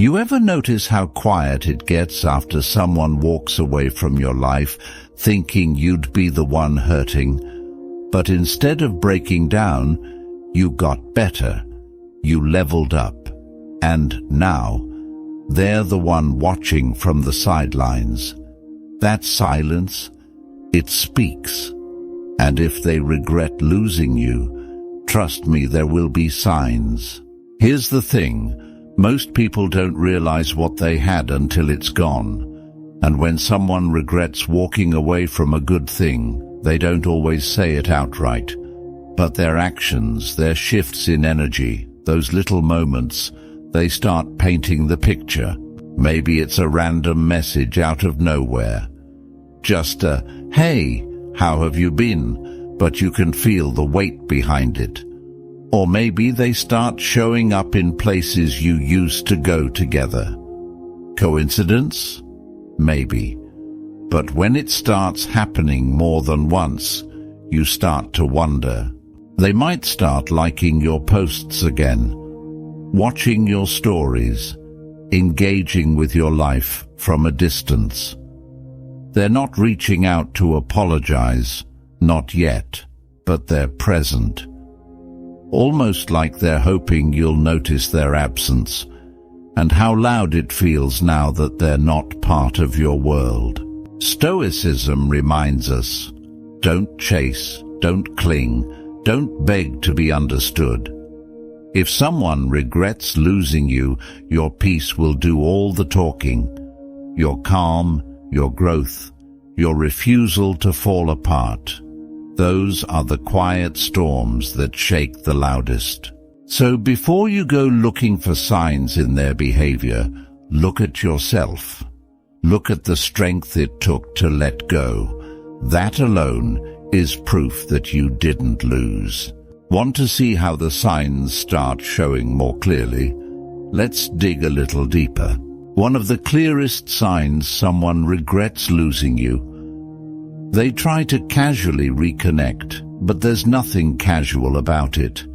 You ever notice how quiet it gets after someone walks away from your life, thinking you'd be the one hurting? But instead of breaking down, you got better. You leveled up. And now, they're the one watching from the sidelines. That silence, it speaks. And if they regret losing you, trust me, there will be signs. Here's the thing. Most people don't realize what they had until it's gone. And when someone regrets walking away from a good thing, they don't always say it outright. But their actions, their shifts in energy, those little moments, they start painting the picture. Maybe it's a random message out of nowhere. Just a, "Hey, how have you been?" But you can feel the weight behind it. Or maybe they start showing up in places you used to go together. Coincidence? Maybe. But when it starts happening more than once, you start to wonder. They might start liking your posts again, watching your stories, engaging with your life from a distance. They're not reaching out to apologize, not yet, but they're present. Almost like they're hoping you'll notice their absence, and how loud it feels now that they're not part of your world. Stoicism reminds us, don't chase, don't cling, don't beg to be understood. If someone regrets losing you, your peace will do all the talking. Your calm, your growth, your refusal to fall apart. Those are the quiet storms that shake the loudest. So before you go looking for signs in their behavior, look at yourself. Look at the strength it took to let go. That alone is proof that you didn't lose. Want to see how the signs start showing more clearly? Let's dig a little deeper. One of the clearest signs someone regrets losing you. They try to casually reconnect, but there's nothing casual about it.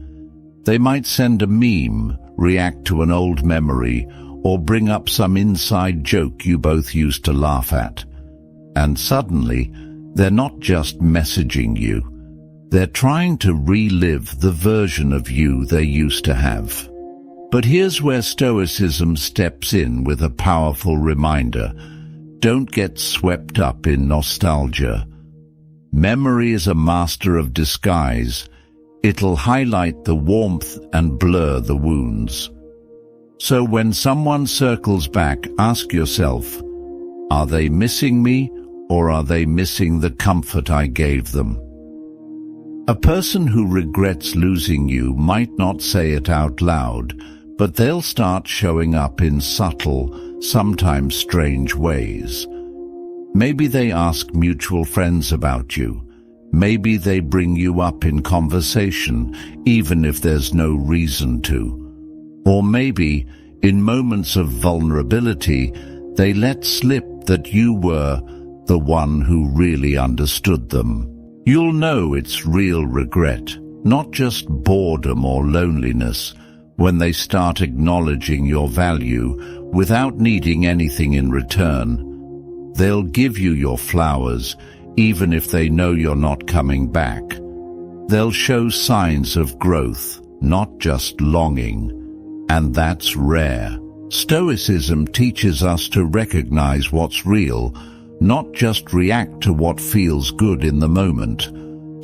They might send a meme, react to an old memory, or bring up some inside joke you both used to laugh at. And suddenly, they're not just messaging you. They're trying to relive the version of you they used to have. But here's where Stoicism steps in with a powerful reminder. Don't get swept up in nostalgia. Memory is a master of disguise. It'll highlight the warmth and blur the wounds. So when someone circles back, ask yourself, are they missing me or are they missing the comfort I gave them? A person who regrets losing you might not say it out loud, but they'll start showing up in subtle, sometimes strange ways. Maybe they ask mutual friends about you. Maybe they bring you up in conversation, even if there's no reason to. Or maybe, in moments of vulnerability, they let slip that you were the one who really understood them. You'll know it's real regret, not just boredom or loneliness, when they start acknowledging your value without needing anything in return. They'll give you your flowers, even if they know you're not coming back. They'll show signs of growth, not just longing. And that's rare. Stoicism teaches us to recognize what's real, not just react to what feels good in the moment.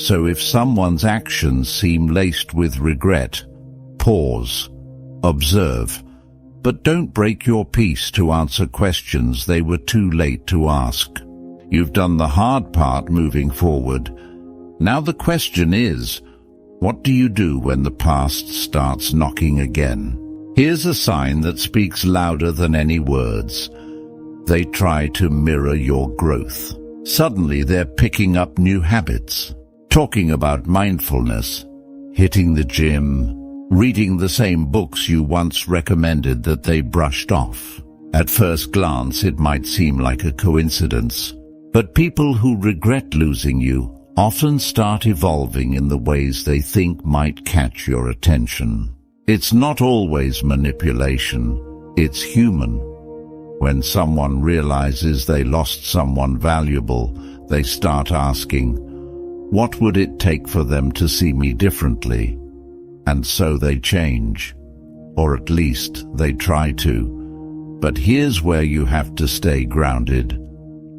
So if someone's actions seem laced with regret, pause, observe, but don't break your peace to answer questions they were too late to ask. You've done the hard part moving forward. Now the question is, what do you do when the past starts knocking again? Here's a sign that speaks louder than any words. They try to mirror your growth. Suddenly they're picking up new habits, talking about mindfulness, hitting the gym, reading the same books you once recommended that they brushed off. At first glance, it might seem like a coincidence, but people who regret losing you often start evolving in the ways they think might catch your attention. It's not always manipulation. It's human. When someone realizes they lost someone valuable, they start asking, what would it take for them to see me differently? And so they change. Or at least they try to. But here's where you have to stay grounded.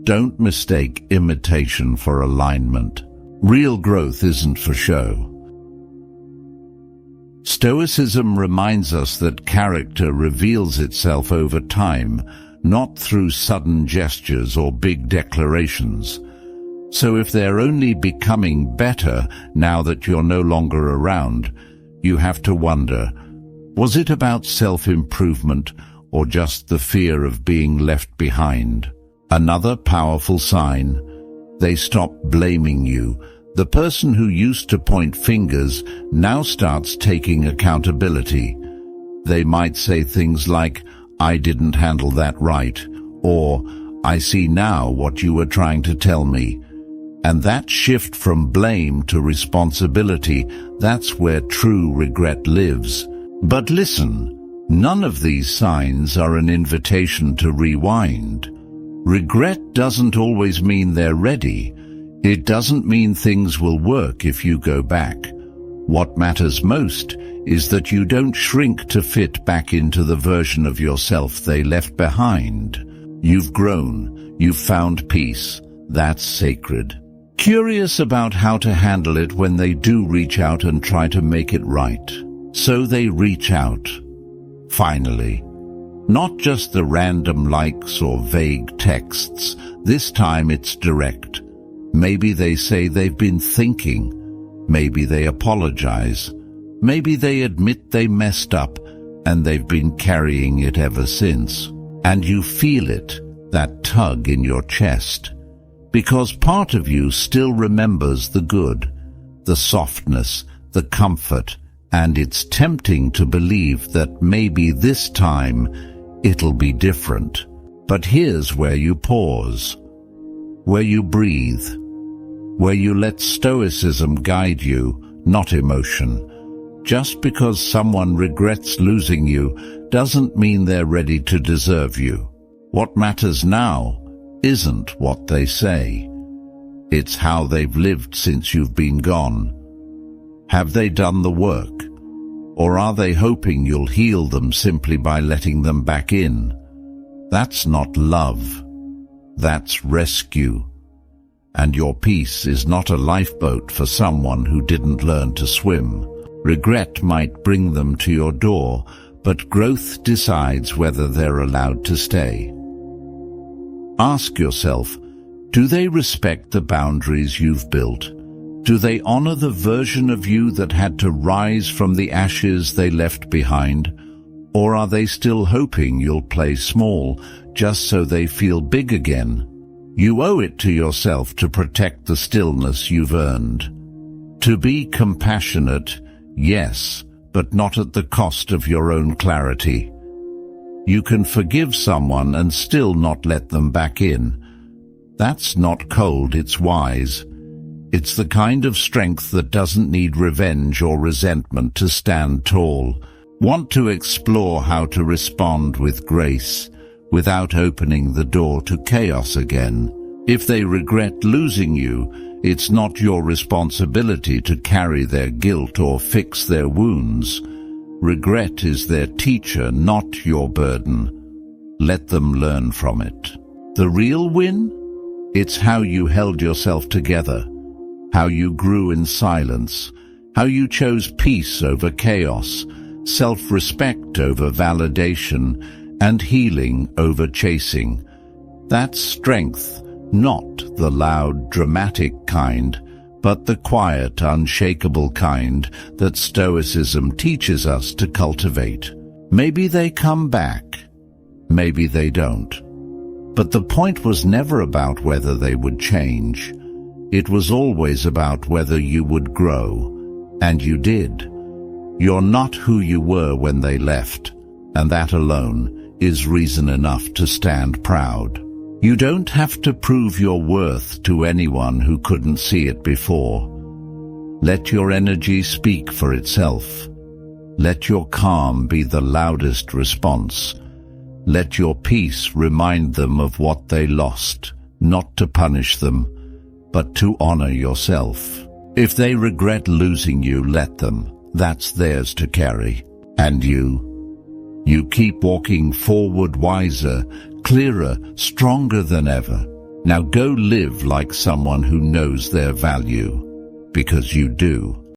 Don't mistake imitation for alignment. Real growth isn't for show. Stoicism reminds us that character reveals itself over time, not through sudden gestures or big declarations. So if they're only becoming better now that you're no longer around, you have to wonder, was it about self-improvement or just the fear of being left behind? Another powerful sign, they stop blaming you. The person who used to point fingers now starts taking accountability. They might say things like, I didn't handle that right, or I see now what you were trying to tell me. And that shift from blame to responsibility, that's where true regret lives. But listen, none of these signs are an invitation to rewind. Regret doesn't always mean they're ready. It doesn't mean things will work if you go back. What matters most is that you don't shrink to fit back into the version of yourself they left behind. You've grown, you've found peace. That's sacred. Curious about how to handle it when they do reach out and try to make it right. So they reach out. Finally. Not just the random likes or vague texts. This time it's direct. Maybe they say they've been thinking. Maybe they apologize. Maybe they admit they messed up and they've been carrying it ever since. And you feel it, that tug in your chest. Because part of you still remembers the good, the softness, the comfort, and it's tempting to believe that maybe this time it'll be different. But here's where you pause, where you breathe, where you let Stoicism guide you, not emotion. Just because someone regrets losing you doesn't mean they're ready to deserve you. What matters now isn't what they say. It's how they've lived since you've been gone. Have they done the work? Or are they hoping you'll heal them simply by letting them back in? That's not love. That's rescue. And your peace is not a lifeboat for someone who didn't learn to swim. Regret might bring them to your door, but growth decides whether they're allowed to stay. Ask yourself, do they respect the boundaries you've built? Do they honor the version of you that had to rise from the ashes they left behind? Or are they still hoping you'll play small, just so they feel big again? You owe it to yourself to protect the stillness you've earned. To be compassionate, yes, but not at the cost of your own clarity. You can forgive someone and still not let them back in. That's not cold, it's wise. It's the kind of strength that doesn't need revenge or resentment to stand tall. Want to explore how to respond with grace, without opening the door to chaos again. If they regret losing you, it's not your responsibility to carry their guilt or fix their wounds. Regret is their teacher, not your burden. Let them learn from it. The real win? It's how you held yourself together, how you grew in silence, how you chose peace over chaos, self-respect over validation, and healing over chasing. That's strength, not the loud, dramatic kind, but the quiet, unshakable kind that Stoicism teaches us to cultivate. Maybe they come back, maybe they don't. But the point was never about whether they would change. It was always about whether you would grow, and you did. You're not who you were when they left, and that alone is reason enough to stand proud. You don't have to prove your worth to anyone who couldn't see it before. Let your energy speak for itself. Let your calm be the loudest response. Let your peace remind them of what they lost, not to punish them, but to honor yourself. If they regret losing you, let them. That's theirs to carry. And you keep walking forward, wiser, clearer, stronger than ever. Now go live like someone who knows their value, because you do.